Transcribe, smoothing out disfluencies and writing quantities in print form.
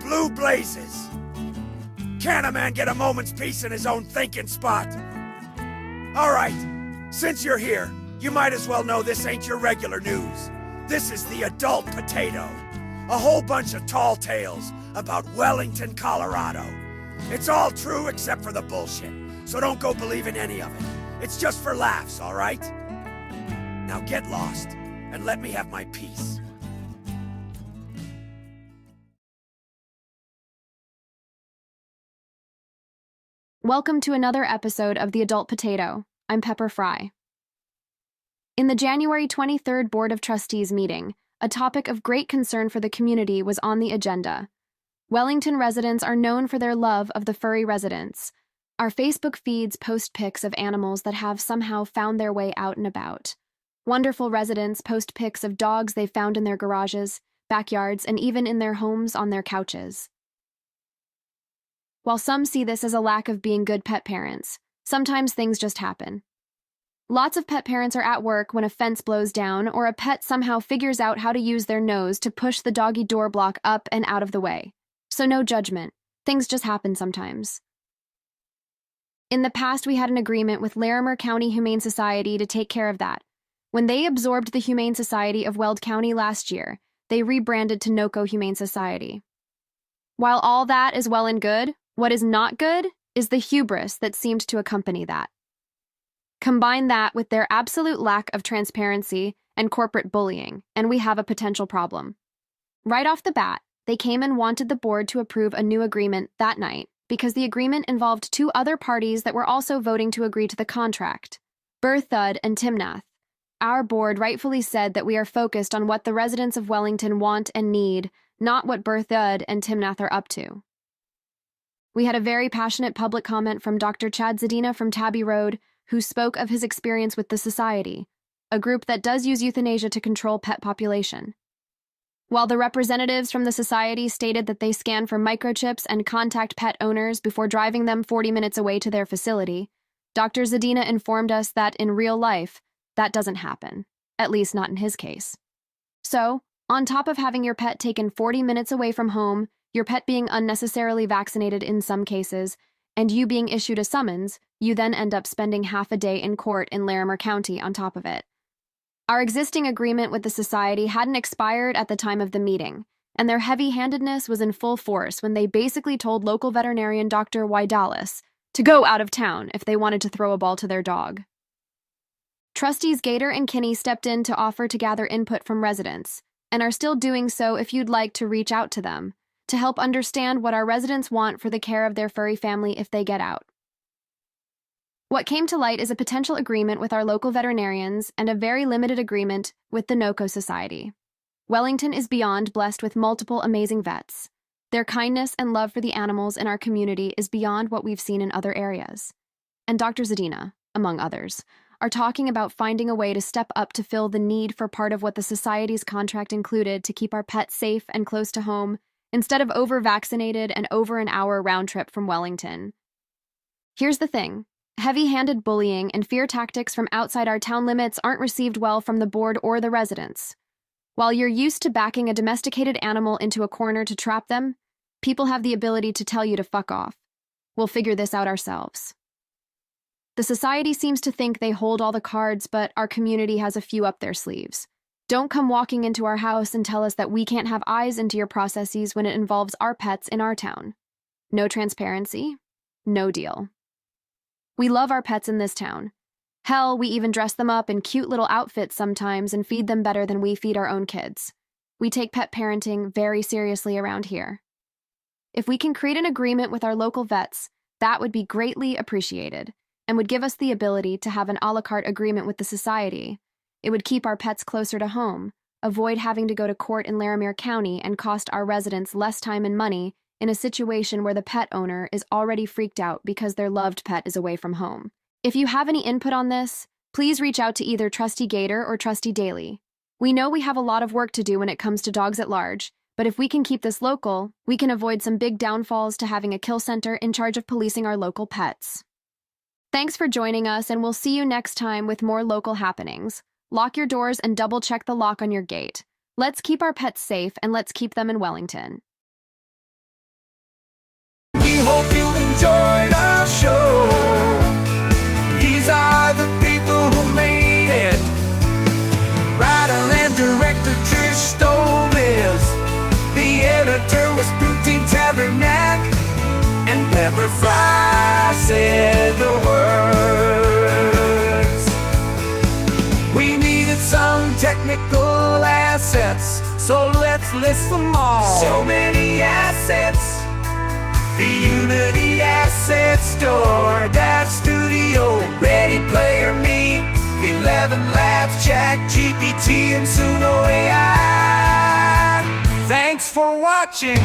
blue blazes. Can't a man get a moment's peace in his own thinking spot? All right, since you're here, you might as well know this ain't your regular news. This is the adult potato. A whole bunch of tall tales about Wellington, Colorado. It's all true except for the bullshit, so don't go believing any of it. It's just for laughs, all right? Now get lost, and let me have my peace. Welcome to another episode of The Adult Potato. I'm Pepper Fry. In the January 23rd Board of Trustees meeting, a topic of great concern for the community was on the agenda. Wellington residents are known for their love of the furry residents. Our Facebook feeds post pics of animals that have somehow found their way out and about. Wonderful residents post pics of dogs they found in their garages, backyards, and even in their homes on their couches. While some see this as a lack of being good pet parents, sometimes things just happen. Lots of pet parents are at work when a fence blows down or a pet somehow figures out how to use their nose to push the doggy door block up and out of the way. So no judgment. Things just happen sometimes. In the past, we had an agreement with Larimer County Humane Society to take care of that. When they absorbed the Humane Society of Weld County last year, they rebranded to NOCO Humane Society. While all that is well and good, what is not good is the hubris that seemed to accompany that. Combine that with their absolute lack of transparency and corporate bullying, and we have a potential problem. Right off the bat, they came and wanted the board to approve a new agreement that night because the agreement involved two other parties that were also voting to agree to the contract, Berthud and Timnath. Our board rightfully said that we are focused on what the residents of Wellington want and need, not what Berthud and Timnath are up to. We had a very passionate public comment from Dr. Chad Zadina from Tabby Road, who spoke of his experience with the Society, a group that does use euthanasia to control pet population. While the representatives from the Society stated that they scan for microchips and contact pet owners before driving them 40 minutes away to their facility, Dr. Zadina informed us that in real life, that doesn't happen, at least not in his case. So, on top of having your pet taken 40 minutes away from home, your pet being unnecessarily vaccinated in some cases, and you being issued a summons, you then end up spending half a day in court in Larimer County on top of it. Our existing agreement with the Society hadn't expired at the time of the meeting, and their heavy-handedness was in full force when they basically told local veterinarian Dr. Wydalis to go out of town if they wanted to throw a ball to their dog. Trustees Gator and Kinney stepped in to offer to gather input from residents, and are still doing so if you'd like to reach out to them, to help understand what our residents want for the care of their furry family if they get out. What came to light is a potential agreement with our local veterinarians and a very limited agreement with the NOCO Society. Wellington is beyond blessed with multiple amazing vets. Their kindness and love for the animals in our community is beyond what we've seen in other areas. And Dr. Zadina, among others, are talking about finding a way to step up to fill the need for part of what the Society's contract included to keep our pets safe and close to home, instead of over-vaccinated and over an hour round trip from Wellington. Here's the thing. Heavy-handed bullying and fear tactics from outside our town limits aren't received well from the board or the residents. While you're used to backing a domesticated animal into a corner to trap them, people have the ability to tell you to fuck off. We'll figure this out ourselves. The Society seems to think they hold all the cards, but our community has a few up their sleeves. Don't come walking into our house and tell us that we can't have eyes into your processes when it involves our pets in our town. No transparency, no deal. We love our pets in this town. Hell, we even dress them up in cute little outfits sometimes and feed them better than we feed our own kids. We take pet parenting very seriously around here. If we can create an agreement with our local vets, that would be greatly appreciated and would give us the ability to have an a la carte agreement with the Society. It would keep our pets closer to home, avoid having to go to court in Larimer County, and cost our residents less time and money in a situation where the pet owner is already freaked out because their loved pet is away from home. If you have any input on this, please reach out to either Trustee Gator or Trustee Daly. We know we have a lot of work to do when it comes to dogs at large, but if we can keep this local, we can avoid some big downfalls to having a kill center in charge of policing our local pets. Thanks for joining us, and we'll see you next time with more local happenings. Lock your doors and double-check the lock on your gate. Let's keep our pets safe, and let's keep them in Wellington. enjoyed our show. These are the people who made it. Writer and director Trish Stolbiz. The editor was Poutine Tabernac. And Pepper Fry said the words. We needed some technical assets, so let's list them all. So many assets. The Unity Asset Store, that studio, Ready Player Me, 11 Labs, Chat GPT, and Suno AI. Thanks for watching.